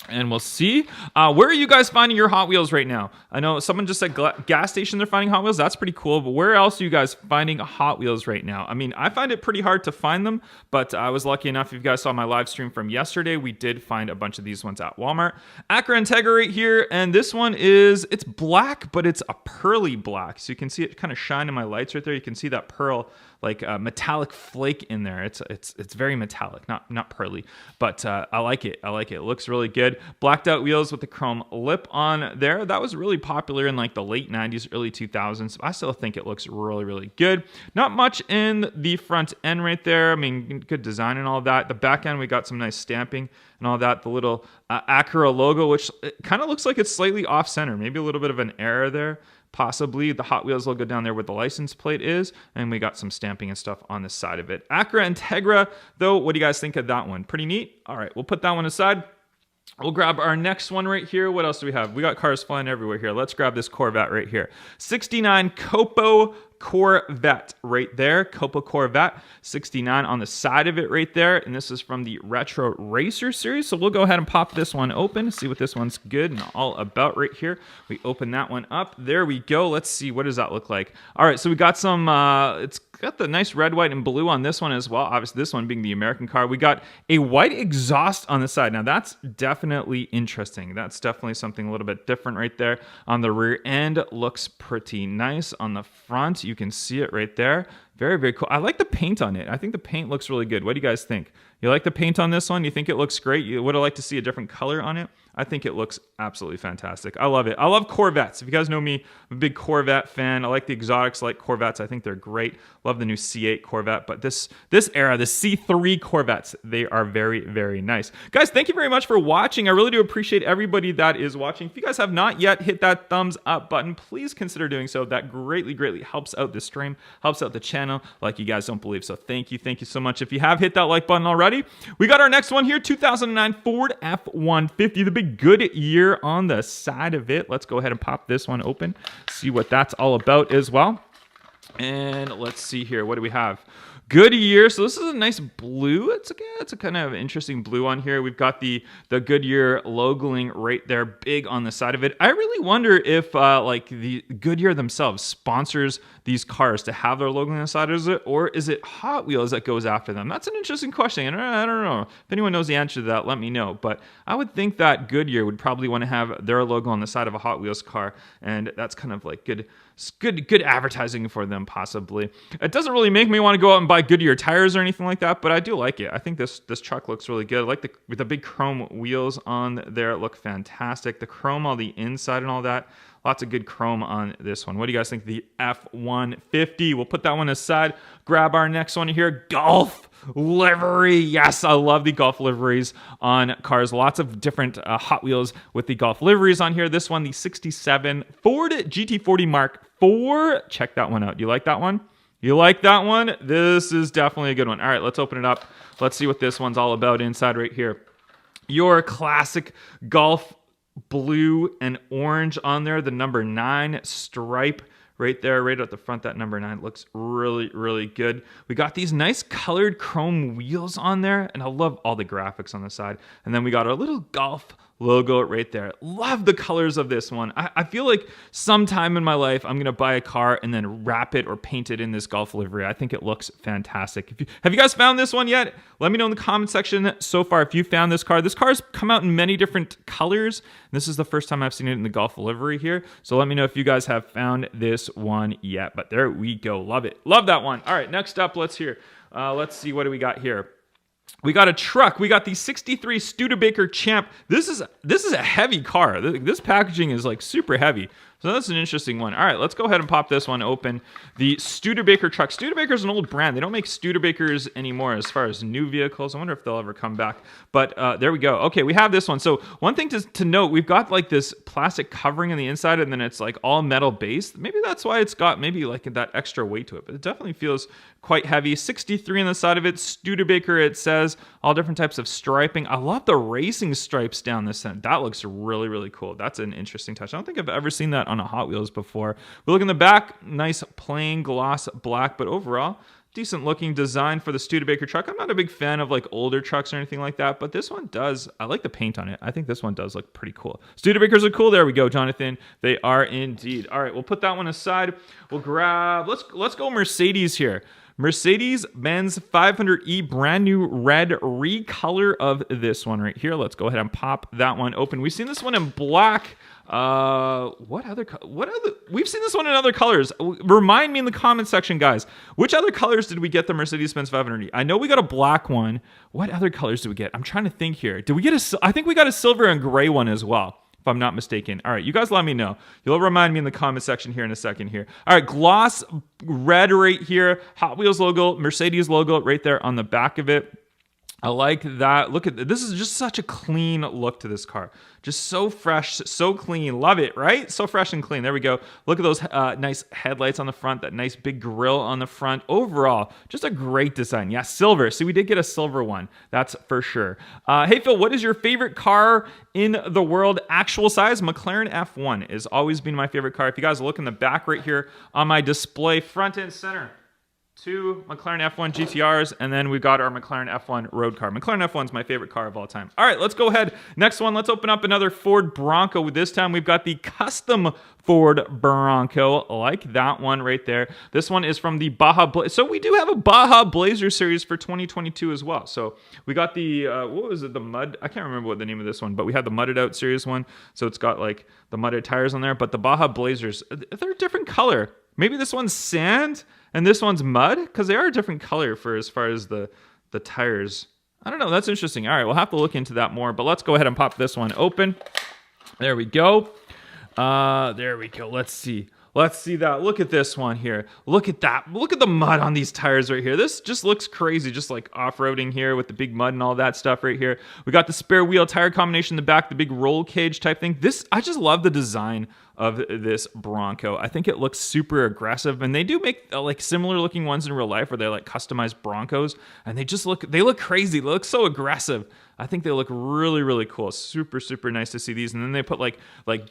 And we'll see. Where are you guys finding your Hot Wheels right now? I know someone just said gas station they're finding Hot Wheels. That's pretty cool. But where else are you guys finding Hot Wheels right now? I mean, I find it pretty hard to find them, but I was lucky enough. If you guys saw my live stream from yesterday, we did find a bunch of these ones at Walmart. Acura Integra right here. And this one it's black, but it's a pearly black. So you can see it kind of shine in my lights right there. You can see that pearl, like a metallic flake in there. It's very metallic, not pearly, but I like it. It looks really good. Blacked out wheels with the chrome lip on there. That was really popular in like the late 90s, early 2000s. I still think it looks really, really good. Not much in the front end right there. I mean, good design and all that. The back end, we got some nice stamping and all that. The little Acura logo, which kind of looks like it's slightly off center. Maybe a little bit of an error there. Possibly the Hot Wheels logo down there where the license plate is, and we got some stamping and stuff on the side of it. Acura Integra, though, what do you guys think of that one? Pretty neat. All right, we'll put that one aside. We'll grab our next one right here. What else do we have? We got cars flying everywhere here. Let's grab this Corvette right here. 69 Copo Corvette right there. Copo Corvette 69 on the side of it right there. And this is from the Retro Racer series. So we'll go ahead and pop this one open, see what this one's good and all about right here. We open that one up. There we go. Let's see. What does that look like? All right. So we got some, it's got the nice red, white, and blue on this one as well. Obviously, this one being the American car. We got a white exhaust on the side. Now, that's definitely interesting. That's definitely something a little bit different right there. On the rear end, looks pretty nice. On the front, you can see it right there. Very, very cool. I like the paint on it. I think the paint looks really good. What do you guys think? You like the paint on this one? You think it looks great? You would have liked to see a different color on it? I think it looks absolutely fantastic. I love it. I love Corvettes. If you guys know me, I'm a big Corvette fan. I like the exotics, I like Corvettes. I think they're great. Love the new C8 Corvette. But this era, the C3 Corvettes, they are very, very nice. Guys, thank you very much for watching. I really do appreciate everybody that is watching. If you guys have not yet hit that thumbs up button, please consider doing so. That greatly, greatly helps out the stream, helps out the channel like you guys don't believe. So thank you so much. If you have hit that like button already, we got our next one here, 2009 Ford F-150, the big Goodyear on the side of it. Let's go ahead and pop this one open, see what that's all about as well. And let's see here. What do we have? Goodyear. So this is a nice blue. It's a kind of interesting blue on here. We've got the Goodyear logoing right there, big on the side of it. I really wonder if like the Goodyear themselves sponsors these cars to have their logo on the side, or is it Hot Wheels that goes after them? That's an interesting question. And I don't know. If anyone knows the answer to that, let me know. But I would think that Goodyear would probably want to have their logo on the side of a Hot Wheels car, and that's kind of like good advertising for them, possibly. It doesn't really make me want to go out and buy Goodyear tires or anything like that, but I do like it. I think this truck looks really good. I like with the big chrome wheels on there, look fantastic. The chrome on the inside and all that. Lots of good chrome on this one. What do you guys think? The F-150. We'll put that one aside. Grab our next one here. Golf livery. Yes, I love the Golf liveries on cars. Lots of different Hot Wheels with the Golf liveries on here. This one, the 67 Ford GT40 Mark IV. Check that one out. You like that one? You like that one? This is definitely a good one. All right, let's open it up. Let's see what this one's all about inside right here. Your classic Golf blue and orange on there. The number 9 stripe right there, right at the front. That number 9 looks really, really good. We got these nice colored chrome wheels on there, and I love all the graphics on the side. And then we got our little Golf logo right there. Love the colors of this one. I feel like sometime in my life I'm gonna buy a car and then wrap it or paint it in this Golf livery. I think it looks fantastic. Have you guys found this one yet? Let me know in the comment section so far if you found this car. This car's come out in many different colors. This is the first time I've seen it in the Golf livery here. So let me know if you guys have found this one yet. But there we go. Love it. Love that one. All right, next up, let's see what do we got here. We got a truck. We got the 63 Studebaker Champ. This is a heavy car. This packaging is like super heavy. So that's an interesting one. All right, let's go ahead and pop this one open. The Studebaker truck. Studebaker's an old brand. They don't make Studebakers anymore as far as new vehicles. I wonder if they'll ever come back. But there we go. Okay, we have this one. So one thing to note, we've got like this plastic covering on the inside, and then it's like all metal based. Maybe that's why it's got maybe like that extra weight to it. But it definitely feels quite heavy. 63 on the side of it. Studebaker, it says. All different types of striping. I love the racing stripes down this end. That looks really, really cool. That's an interesting touch. I don't think I've ever seen that on a Hot Wheels before. We look in the back, nice plain gloss black, but overall, decent looking design for the Studebaker truck. I'm not a big fan of like older trucks or anything like that, but this one does. I like the paint on it. I think this one does look pretty cool. Studebakers are cool. There we go, Jonathan. They are indeed. All right, we'll put that one aside. We'll grab, let's go Mercedes here. Mercedes-Benz 500e, brand new red recolor of this one right here. Let's go ahead and pop that one open. We've seen this one in black. What other? We've seen this one in other colors. Remind me in the comment section, guys. Which other colors did we get the Mercedes-Benz 500e? I know we got a black one. What other colors did we get? I'm trying to think here. Did we get I think we got a silver and gray one as well, if I'm not mistaken. All right, you guys let me know. You'll remind me in the comment section here in a second here. All right, gloss red right here. Hot Wheels logo, Mercedes logo right there on the back of it. I like that. Look at this. Is just such a clean look to this car. Just so fresh, so clean. Love it, right? So fresh and clean. There we go. Look at those nice headlights on the front, that nice big grille on the front. Overall, just a great design. Yeah, silver. See, we did get a silver one. That's for sure. Hey, Phil, what is your favorite car in the world? Actual size? McLaren F1 has always been my favorite car. If you guys look in the back right here on my display, front and center, 2 McLaren F1 GTRs, and then we've got our McLaren F1 road car. McLaren F1 is my favorite car of all time. All right, let's go ahead. Next one, let's open up another Ford Bronco. This time we've got the custom Ford Bronco. I like that one right there. This one is from the Baja. So we do have a Baja Blazer series for 2022 as well. So we got the, what was it, the mud? I can't remember what the name of this one, but we had the mudded out series one. So it's got like the mudded tires on there, but the Baja Blazers, they're a different color. Maybe this one's sand and this one's mud, because they are a different color for as far as the tires. I don't know. That's interesting. All right, we'll have to look into that more, but let's go ahead and pop this one open. There we go. There we go. Let's see. Let's see that. Look at this one here. Look at that. Look at the mud on these tires right here. This just looks crazy, just like off-roading here with the big mud and all that stuff right here. We got the spare wheel tire combination in the back, the big roll cage type thing. I just love the design of this Bronco. I think it looks super aggressive, and they do make like similar looking ones in real life where they're like customized Broncos, and they look crazy. They look so aggressive. I think they look really, really cool. Super, super nice to see these. And then they put like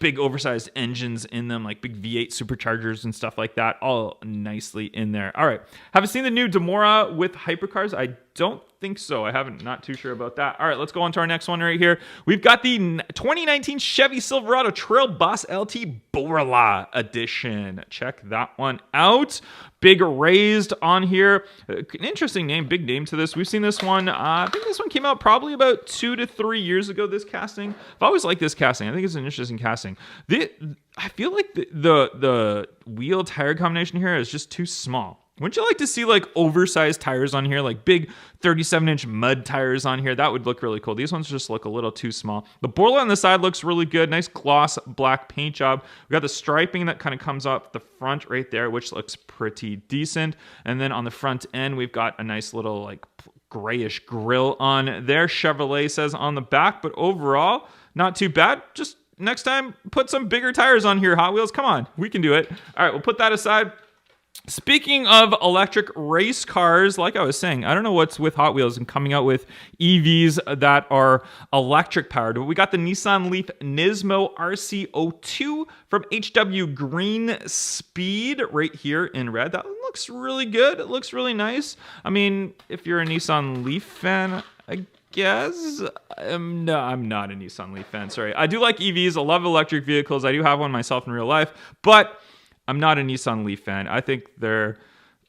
big oversized engines in them, like big V8 superchargers and stuff like that, all nicely in there. All right. Haven't seen the new Demora with hypercars. I don't think so. I haven't, not too sure about that. All right, let's go on to our next one right here. We've got the 2019 Chevy Silverado Trail Boss LT Borla Edition. Check that one out. Big raised on here. An interesting name, big name to this. We've seen this one. I think this one came out probably about 2 to 3 years ago, this casting. I've always liked this casting. I think it's an interesting casting. I feel like the wheel tire combination here is just too small. Wouldn't you like to see like oversized tires on here, like big 37-inch mud tires on here? That would look really cool. These ones just look a little too small. The Borla on the side looks really good. Nice gloss black paint job. We got the striping that kind of comes off the front right there, which looks pretty decent. And then on the front end, we've got a nice little like grayish grill on there. Chevrolet says on the back, but overall, not too bad. Just next time, put some bigger tires on here, Hot Wheels. Come on, we can do it. All right, we'll put that aside. Speaking of electric race cars, like I was saying, I don't know what's with Hot Wheels and coming out with EVs that are electric powered, but we got the Nissan Leaf Nismo RC02 from HW Green Speed right here in red. That looks really good. It looks really nice. I mean, if you're a Nissan Leaf fan, I guess. No, I'm not a Nissan Leaf fan. Sorry. I do like EVs. I love electric vehicles. I do have one myself in real life, but I'm not a Nissan Leaf fan. I think they're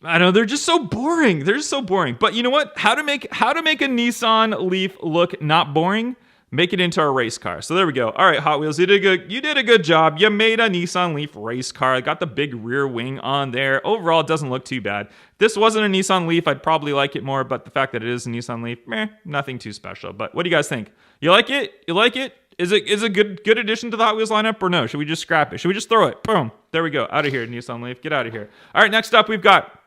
just so boring. They're just so boring. But you know what? How to make a Nissan Leaf look not boring? make it into a race car. So there we go. All right, Hot Wheels, you did a good job. You made a Nissan Leaf race car. Got the big rear wing on there. Overall, it doesn't look too bad. If this wasn't a Nissan Leaf, I'd probably like it more, but the fact that it is a Nissan Leaf, nothing too special. But what do you guys think? You like it? You like it? Is it a good addition to the Hot Wheels lineup, or no? Should we just scrap it? Should we just throw it? Boom. There we go. Out of here, Nissan Leaf. Get out of here. All right, next up, we've got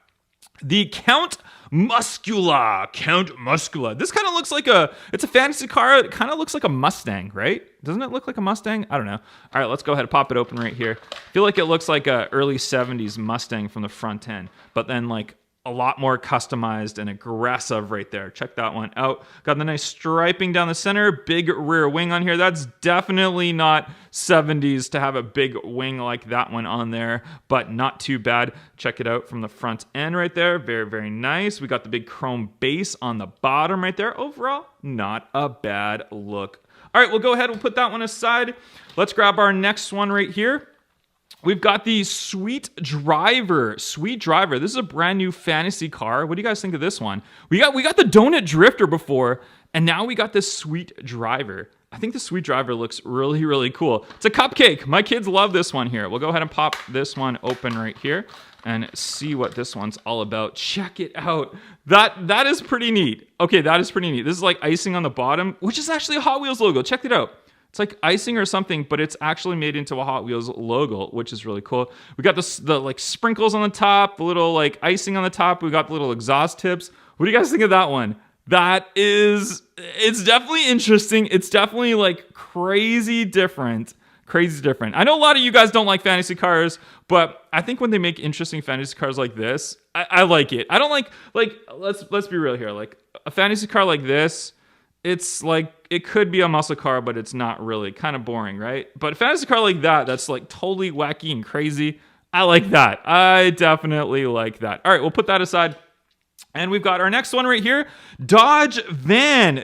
the Count Muscula. This kind of looks like it's a fantasy car. It kind of looks like a Mustang, right? Doesn't it look like a Mustang? I don't know. All right, let's go ahead and pop it open right here. I feel like it looks like a early 70s Mustang from the front end, but then like a lot more customized and aggressive right there. Check that one out. Got the nice striping down the center, big rear wing on here. That's definitely not 70s to have a big wing like that one on there, but not too bad. Check it out from the front end right there. Very, very nice. We got the big chrome base on the bottom right there. Overall, not a bad look. All right, we'll go ahead and put that one aside. Let's grab our next one right here. We've got the Sweet Driver. Sweet Driver. This is a brand new fantasy car. What do you guys think of this one? We got the Donut Drifter before, and now we got this Sweet Driver. I think the Sweet Driver looks really, really cool. It's a cupcake. My kids love this one here. We'll go ahead and pop this one open right here and see what this one's all about. Check it out. That is pretty neat. Okay, that is pretty neat. This is like icing on the bottom, which is actually a Hot Wheels logo. Check it out. It's like icing or something, but it's actually made into a Hot Wheels logo, which is really cool. We got the like sprinkles on the top, the little like icing on the top. We got the little exhaust tips. What do you guys think of that one? It's definitely interesting. It's definitely like crazy different. I know a lot of you guys don't like fantasy cars, but I think when they make interesting fantasy cars like this, I like it. I don't like let's be real here. Like a fantasy car like this, it's like it could be a muscle car, but it's not really. Kind of boring, right? But a fantasy car like that, that's like totally wacky and crazy. I like that. I definitely like that. All right, we'll put that aside. And we've got our next one right here, Dodge Van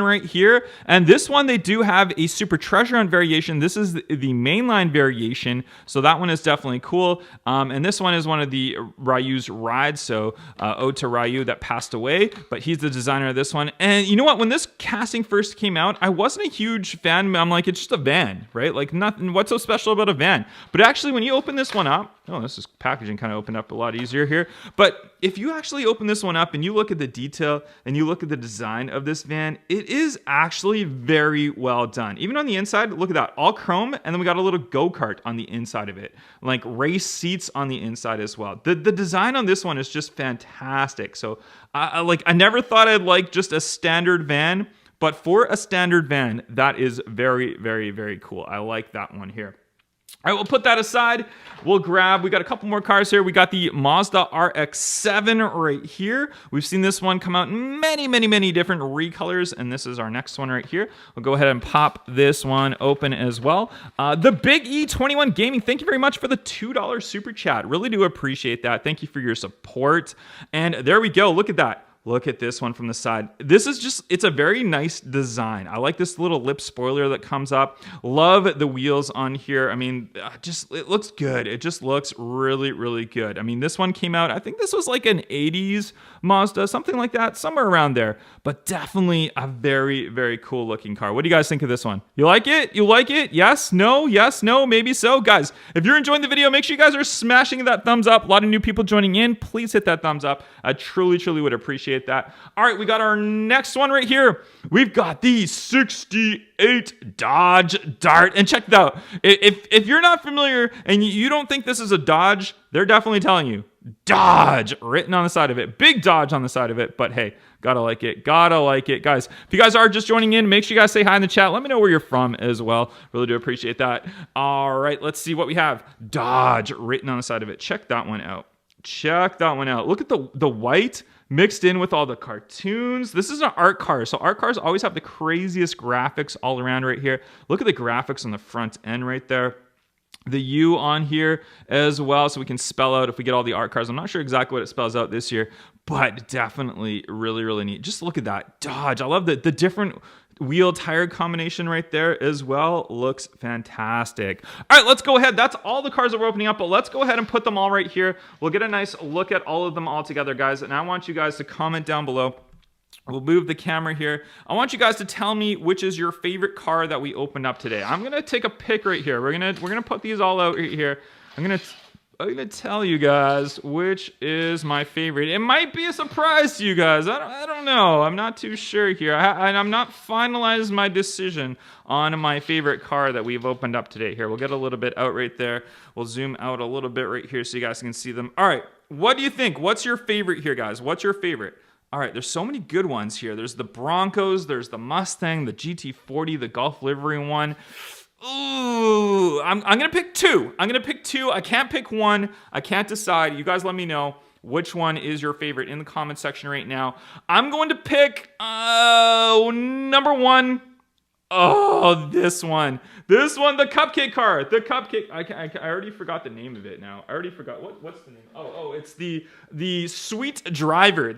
right here. And this one, they do have a Super Treasure Hunt variation. This is the mainline variation, so that one is definitely cool. And this one is one of the Ryu's rides, so ode to Ryu that passed away, but he's the designer of this one. And you know what? When this casting first came out, I wasn't a huge fan. I'm like, it's just a van, right? Like nothing. What's so special about a van? But actually, when you open this one up, this is packaging kind of opened up a lot easier here. But if you actually open this one up and you look at the detail and you look at the design of this van, it is actually very well done. Even on the inside, look at that, all chrome, and then we got a little go-kart on the inside of it, like race seats on the inside as well. The design on this one is just fantastic. So I never thought I'd like just a standard van, but for a standard van, that is very, very, very cool. I like that one here. All right, we'll put that aside. We got a couple more cars here. We got the Mazda RX-7 right here. We've seen this one come out in many, many, many different recolors, and this is our next one right here. We'll go ahead and pop this one open as well. The Big E21 Gaming, thank you very much for the $2 super chat. Really do appreciate that. Thank you for your support. And there we go. Look at that. Look at this one from the side. This is just, it's a very nice design. I like this little lip spoiler that comes up. Love the wheels on here. I mean, it looks good. It just looks really, really good. I mean, this one came out, I think this was like an 80s Mazda, something like that, somewhere around there. But definitely a very, very cool looking car. What do you guys think of this one? You like it? You like it? Yes? No? Yes? No? Maybe so? Guys, if you're enjoying the video, make sure you guys are smashing that thumbs up. A lot of new people joining in. Please hit that thumbs up. I truly, truly would appreciate that. All right, we got our next one right here. We've got the 68 Dodge Dart. And check it out. If you're not familiar and you don't think this is a Dodge, they're definitely telling you Dodge written on the side of it. Big Dodge on the side of it. But hey, gotta like it. Gotta like it. Guys, if you guys are just joining in, make sure you guys say hi in the chat. Let me know where you're from as well. Really do appreciate that. All right, let's see what we have. Dodge written on the side of it. Check that one out. Check that one out. Look at the white mixed in with all the cartoons. This is an art car. So art cars always have the craziest graphics all around right here. Look at the graphics on the front end right there. The U on here as well, so we can spell out if we get all the art cars. I'm not sure exactly what it spells out this year, but definitely really, really neat. Just look at that Dodge. I love the different wheel tire combination right there as well. Looks fantastic. All right, let's go ahead. That's all the cars that we're opening up, but let's go ahead and put them all right here. We'll get a nice look at all of them all together, guys. And I want you guys to comment down below We'll move the camera here. I want you guys to tell me which is your favorite car that we opened up today. I'm gonna take a pick right here. We're gonna put these all out right here. I'm gonna tell you guys which is my favorite. It might be a surprise to you guys. I don't know. I'm not too sure here. I'm not finalized my decision on my favorite car that we've opened up today. Here, we'll get a little bit out right there. We'll zoom out a little bit right here so you guys can see them. All right, what do you think? What's your favorite here, guys? What's your favorite? All right, there's so many good ones here. There's the Broncos, there's the Mustang, the GT40, the Golf livery one. Ooh, I'm gonna pick two. I can't pick one. I can't decide. You guys let me know which one is your favorite in the comment section right now. I'm going to pick number one. Oh, this one, the cupcake car, the cupcake. I already forgot the name of it now. I already forgot what's the name. Oh, it's the sweet driver,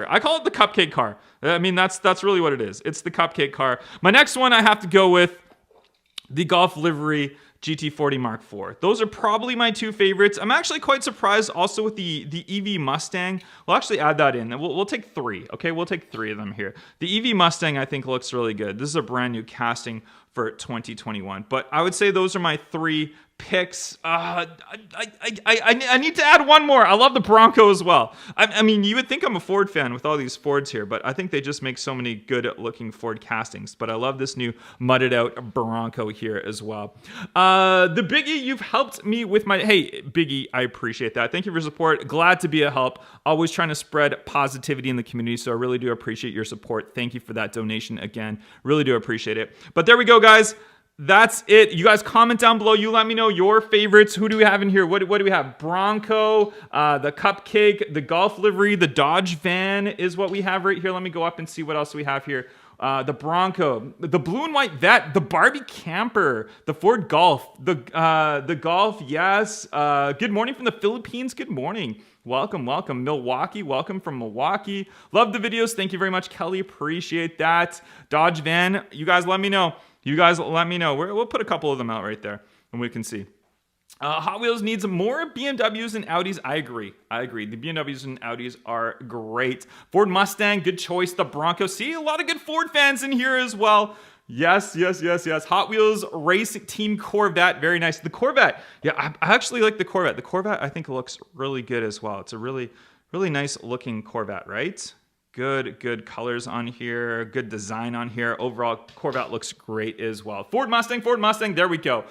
I call it the cupcake car. I mean, that's really what it is. It's the cupcake car. My next one, I have to go with the Golf livery GT40 Mark IV. Those are probably my two favorites. I'm actually quite surprised also with the EV Mustang. We'll actually add that in. We'll take three, okay? We'll take three of them here. The EV Mustang, I think, looks really good. This is a brand new casting for 2021. But I would say those are my three picks. I need to add one more. I love the Bronco as well. I mean, you would think I'm a Ford fan with all these Fords here, but I think they just make so many good looking Ford castings. But I love this new mudded out Bronco here as well. The Biggie, you've helped me with my... Hey, Biggie, I appreciate that. Thank you for your support. Glad to be a help. Always trying to spread positivity in the community, so I really do appreciate your support. Thank you for that donation again. Really do appreciate it. But there we go, guys. That's it. You guys comment down below. You let me know your favorites. Who do we have in here? What do we have? Bronco, the cupcake, the Golf livery, the Dodge van is what we have right here. Let me go up and see what else we have here. The Bronco, the blue and white Vet, the Barbie camper, the Ford Golf, the Golf, yes. Good morning from the Philippines. Good morning. Welcome. Milwaukee, welcome from Milwaukee. Love the videos. Thank you very much, Kelly. Appreciate that. Dodge van, you guys let me know. We'll put a couple of them out right there and we can see. Hot Wheels needs more BMWs and Audis. I agree. The BMWs and Audis are great. Ford Mustang, good choice. The Bronco. See, a lot of good Ford fans in here as well. Yes. Hot Wheels Racing Team Corvette. Very nice. The Corvette. Yeah, I actually like the Corvette. The Corvette, I think, looks really good as well. It's a really, really nice looking Corvette, right? Good colors on here. Good design on here. Overall, Corvette looks great as well. Ford Mustang. There we go.